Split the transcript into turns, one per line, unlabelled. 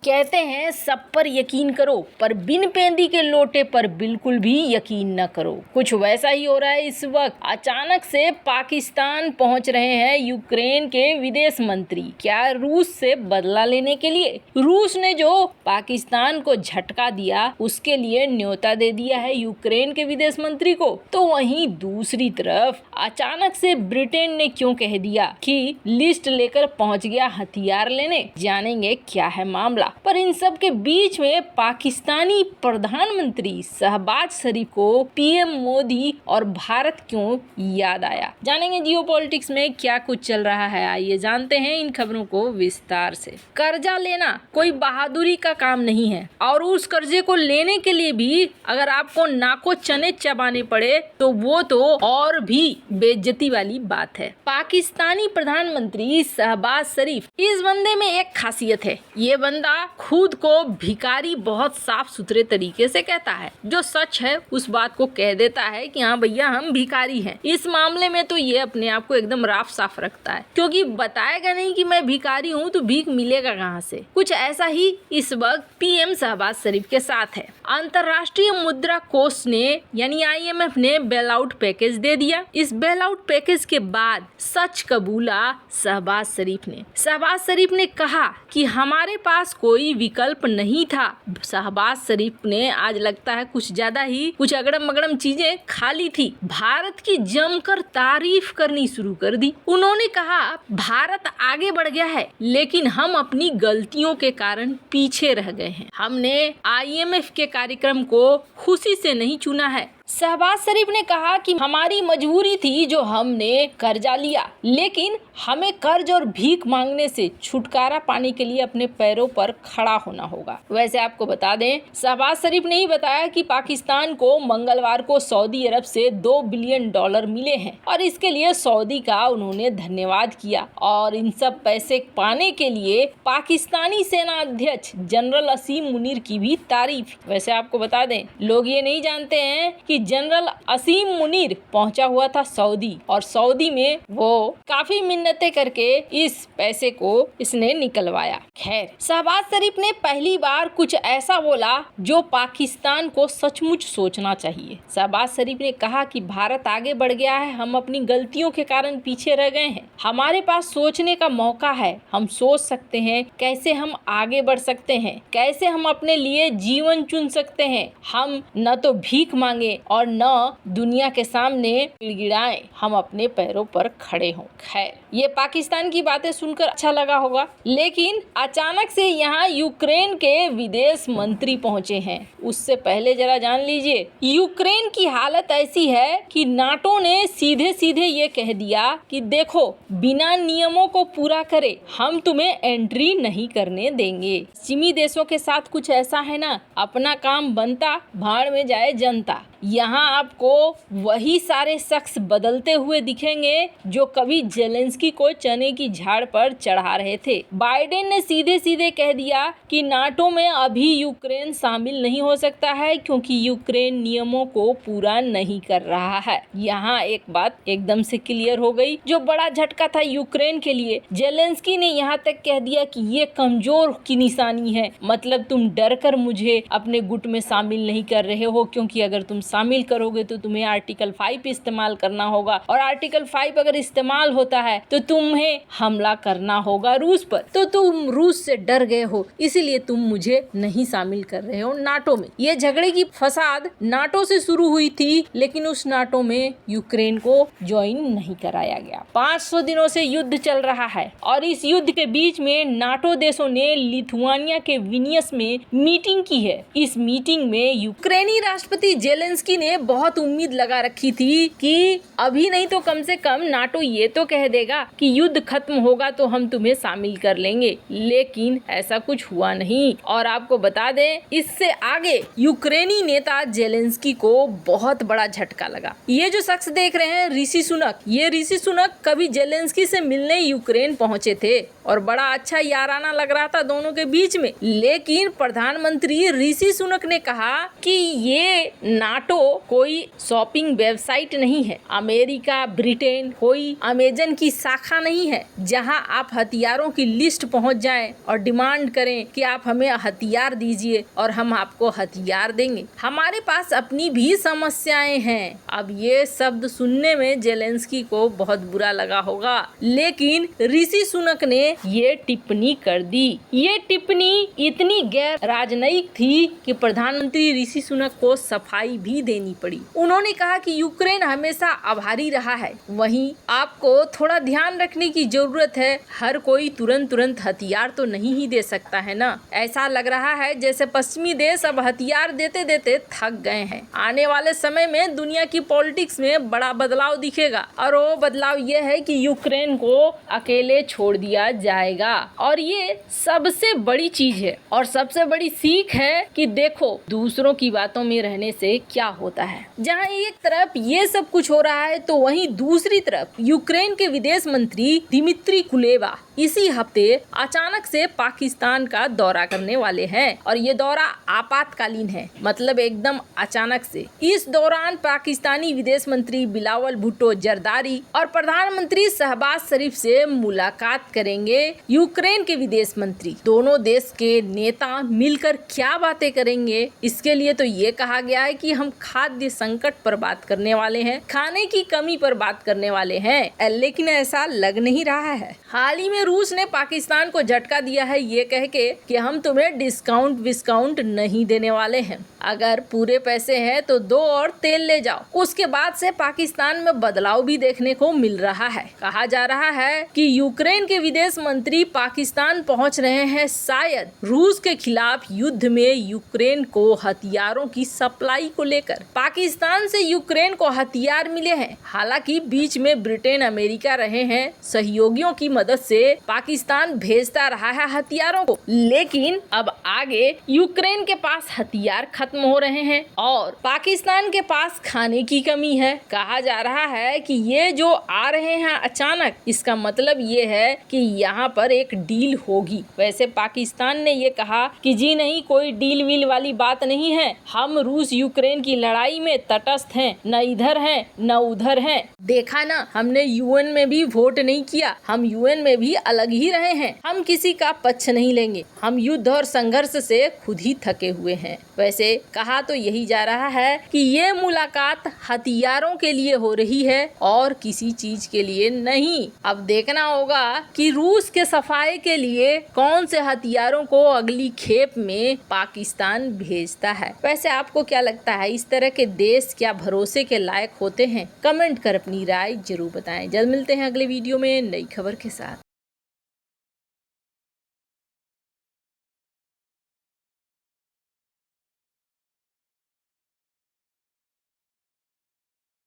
कहते हैं सब पर यकीन करो पर बिन पेंदी के लोटे पर बिल्कुल भी यकीन न करो। कुछ वैसा ही हो रहा है इस वक्त। अचानक से पाकिस्तान पहुंच रहे हैं यूक्रेन के विदेश मंत्री। क्या रूस से बदला लेने के लिए? रूस ने जो पाकिस्तान को झटका दिया उसके लिए न्योता दे दिया है यूक्रेन के विदेश मंत्री को। तो वहीं दूसरी तरफ अचानक से ब्रिटेन ने क्यों कह दिया कि लिस्ट लेकर पहुंच गया हथियार लेने। जानेंगे क्या है मामला। पर इन सब के बीच में पाकिस्तानी प्रधानमंत्री शहबाज शरीफ को पीएम मोदी और भारत क्यों याद आया। जानेंगे जियोपॉलिटिक्स में क्या कुछ चल रहा है। आइए जानते हैं इन खबरों को विस्तार से। कर्जा लेना कोई बहादुरी का काम नहीं है और उस कर्जे को लेने के लिए भी अगर आपको नाको चने चबाने पड़े तो वो तो और भी बेइज्जती वाली बात है। पाकिस्तानी प्रधानमंत्री शहबाज शरीफ, इस बंदे में एक खासियत है। ये बंदा खुद को भिखारी बहुत साफ सुथरे तरीके से कहता है। जो सच है उस बात को कह देता है कि हाँ भैया हम भिखारी हैं। इस मामले में तो ये अपने आप को एकदम राफ साफ रखता है, क्योंकि बताएगा नहीं कि मैं भिखारी हूँ तो भीख मिलेगा कहाँ से। कुछ ऐसा ही इस वक्त पीएम शहबाज शरीफ के साथ है। अंतर्राष्ट्रीय मुद्रा कोष ने यानी IMF ने बेल आउट पैकेज दे दिया। इस बेल आउट पैकेज के बाद सच कबूला शहबाज शरीफ ने। शहबाज शरीफ ने कहा कि हमारे पास कोई विकल्प नहीं था। शहबाज शरीफ ने आज लगता है कुछ ज्यादा ही कुछ अगड़म मगड़म चीजें खाली थी। भारत की जमकर तारीफ करनी शुरू कर दी। उन्होंने कहा भारत आगे बढ़ गया है लेकिन हम अपनी गलतियों के कारण पीछे रह गए हैं। हमने IMF के कार्यक्रम को खुशी से नहीं चुना है। शहबाज शरीफ ने कहा कि हमारी मजबूरी थी जो हमने कर्जा लिया, लेकिन हमें कर्ज और भीख मांगने से छुटकारा पाने के लिए अपने पैरों पर खड़ा होना होगा। वैसे आपको बता दें, शहबाज शरीफ ने ही बताया कि पाकिस्तान को मंगलवार को सऊदी अरब से $2 बिलियन मिले हैं और इसके लिए सऊदी का उन्होंने धन्यवाद किया। और इन सब पैसे पाने के लिए पाकिस्तानी सेना अध्यक्ष जनरल असीम मुनीर की भी तारीफ। वैसे आपको बता दें, लोग ये नहीं जानते हैं कि जनरल असीम मुनीर पहुंचा हुआ था सऊदी और सऊदी में वो काफी मिन्नतें करके इस पैसे को इसने निकलवाया। खैर, शहबाज शरीफ ने पहली बार कुछ ऐसा बोला जो पाकिस्तान को सचमुच सोचना चाहिए। शहबाज शरीफ ने कहा कि भारत आगे बढ़ गया है, हम अपनी गलतियों के कारण पीछे रह गए हैं। हमारे पास सोचने का मौका है। हम सोच सकते हैं कैसे हम आगे बढ़ सकते हैं, कैसे हम अपने लिए जीवन चुन सकते हैं। हम न तो भीख मांगे और न दुनिया के सामने गिड़गिड़ाएं, हम अपने पैरों पर खड़े हों। खैर, ये पाकिस्तान की बातें सुनकर अच्छा लगा होगा, लेकिन अचानक से यहाँ यूक्रेन के विदेश मंत्री पहुंचे हैं। उससे पहले जरा जान लीजिए, यूक्रेन की हालत ऐसी है कि नाटो ने सीधे सीधे ये कह दिया कि देखो, बिना नियमों को पूरा करे हम तुम्हें एंट्री नहीं करने देंगे। पश्चिमी देशों के साथ कुछ ऐसा है ना, अपना काम बनता भाड़ में जाए जनता। यहाँ आपको वही सारे शख्स बदलते हुए दिखेंगे जो कभी जेलेंस्की को चने की झाड़ पर चढ़ा रहे थे। बाइडेन ने सीधे सीधे कह दिया कि नाटो में अभी यूक्रेन शामिल नहीं हो सकता है क्योंकि यूक्रेन नियमों को पूरा नहीं कर रहा है। यहाँ एक बात एकदम से क्लियर हो गई जो बड़ा झटका था यूक्रेन के लिए। जेलेंस्की ने यहाँ तक कह दिया कि ये कमजोर की निशानी है, मतलब तुम डर कर मुझे अपने गुट में शामिल नहीं कर रहे हो, क्योंकि अगर तुम शामिल करोगे तो तुम्हें आर्टिकल 5 इस्तेमाल करना होगा और आर्टिकल 5 अगर इस्तेमाल होता है तो तुम्हें हमला करना होगा रूस पर। तो तुम रूस से डर गए हो, इसीलिए तुम मुझे नहीं शामिल कर रहे हो नाटो में। ये झगड़े की फसाद नाटो से शुरू हुई थी, लेकिन उस नाटो में यूक्रेन को ज्वाइन नहीं कराया गया। 500 दिनों से युद्ध चल रहा है और इस युद्ध के बीच में नाटो देशों ने लिथुआनिया के विनियस में मीटिंग की है। इस मीटिंग में यूक्रेनी राष्ट्रपति जेलेंस्की ने बहुत उम्मीद लगा रखी थी कि अभी नहीं तो कम से कम नाटो ये तो कह देगा कि युद्ध खत्म होगा तो हम तुम्हें शामिल कर लेंगे, लेकिन ऐसा कुछ हुआ नहीं। और आपको बता दें, इससे आगे यूक्रेनी नेता जेलेंस्की को बहुत बड़ा झटका लगा। ये जो शख्स देख रहे हैं ऋषि सुनक, ये ऋषि सुनक कभी जेलेंस्की से मिलने यूक्रेन पहुंचे थे और बड़ा अच्छा याराना लग रहा था दोनों के बीच में। लेकिन प्रधानमंत्री ऋषि सुनक ने कहा कि ये नाटो कोई शॉपिंग वेबसाइट नहीं है, अमेरिका ब्रिटेन कोई अमेजन की शाखा नहीं है जहां आप हथियारों की लिस्ट पहुंच जाएं और डिमांड करें कि आप हमें हथियार दीजिए और हम आपको हथियार देंगे। हमारे पास अपनी भी समस्याएं हैं। अब ये शब्द सुनने में जेलेंस्की को बहुत बुरा लगा होगा, लेकिन ऋषि सुनक ने ये टिप्पणी कर दी। ये टिप्पणी इतनी गैर राजनयिक थी कि प्रधानमंत्री ऋषि सुनक को सफाई भी देनी पड़ी। उन्होंने कहा कि यूक्रेन हमेशा आभारी रहा है, वहीं आपको थोड़ा ध्यान रखने की जरूरत है। हर कोई तुरंत हथियार तो नहीं ही दे सकता है ना। ऐसा लग रहा है जैसे पश्चिमी देश अब हथियार देते देते थक गए हैं। आने वाले समय में दुनिया की पॉलिटिक्स में बड़ा बदलाव दिखेगा और वो बदलाव ये है कि यूक्रेन को अकेले छोड़ दिया जाएगा। और ये सबसे बड़ी चीज है और सबसे बड़ी सीख है कि देखो दूसरों की बातों में रहने से क्या होता है। जहां एक तरफ ये सब कुछ हो रहा है तो वहीं दूसरी तरफ यूक्रेन के विदेश मंत्री दिमित्री कुलेबा इसी हफ्ते अचानक से पाकिस्तान का दौरा करने वाले हैं और ये दौरा आपातकालीन है, मतलब एकदम अचानक से। इस दौरान पाकिस्तानी विदेश मंत्री बिलावल भुट्टो जरदारी और प्रधानमंत्री शहबाज शरीफ से मुलाकात करेंगे यूक्रेन के विदेश मंत्री। दोनों देश के नेता मिलकर क्या बातें करेंगे, इसके लिए तो ये कहा गया है कि हम खाद्य संकट पर बात करने वाले हैं, खाने की कमी पर बात करने वाले हैं, लेकिन ऐसा लग नहीं रहा है। हाल ही में रूस ने पाकिस्तान को झटका दिया है ये कह के कि हम तुम्हें डिस्काउंट नहीं देने वाले हैं, अगर पूरे पैसे हैं तो दो और तेल ले जाओ। उसके बाद से पाकिस्तान में बदलाव भी देखने को मिल रहा है। कहा जा रहा है कि यूक्रेन के विदेश मंत्री पाकिस्तान पहुंच रहे हैं शायद रूस के खिलाफ युद्ध में यूक्रेन को हथियारों की सप्लाई को लेकर। पाकिस्तान से यूक्रेन को हथियार मिले हैं, हालांकि बीच में ब्रिटेन अमेरिका रहे हैं। सहयोगियों की मदद से पाकिस्तान भेजता रहा है हथियारों को, लेकिन अब आगे यूक्रेन के पास हथियार खत्म हो रहे हैं और पाकिस्तान के पास खाने की कमी है। कहा जा रहा है कि ये जो आ रहे हैं अचानक, इसका मतलब ये है कि यहाँ पर एक डील होगी। वैसे पाकिस्तान ने ये कहा कि जी नहीं, कोई डील वील वाली बात नहीं है, हम रूस यूक्रेन की लड़ाई में तटस्थ हैं, न इधर हैं न उधर हैं। देखा ना, हमने यूएन में भी वोट नहीं किया, हम यूएन में भी अलग ही रहे हैं, हम किसी का पक्ष नहीं लेंगे, हम युद्ध और संघर्ष से खुद ही थके हुए हैं। वैसे कहा तो यही जा रहा है कि ये मुलाकात हथियारों के लिए हो रही है और किसी चीज के लिए नहीं। अब देखना होगा कि रूस के सफाई के लिए कौन से हथियारों को अगली खेप में पाकिस्तान भेजता है। वैसे आपको क्या लगता है, इस तरह के देश क्या भरोसे के लायक होते हैं? कमेंट कर अपनी राय जरूर बताएं। जल्द मिलते हैं अगले वीडियो में नई खबर के साथ।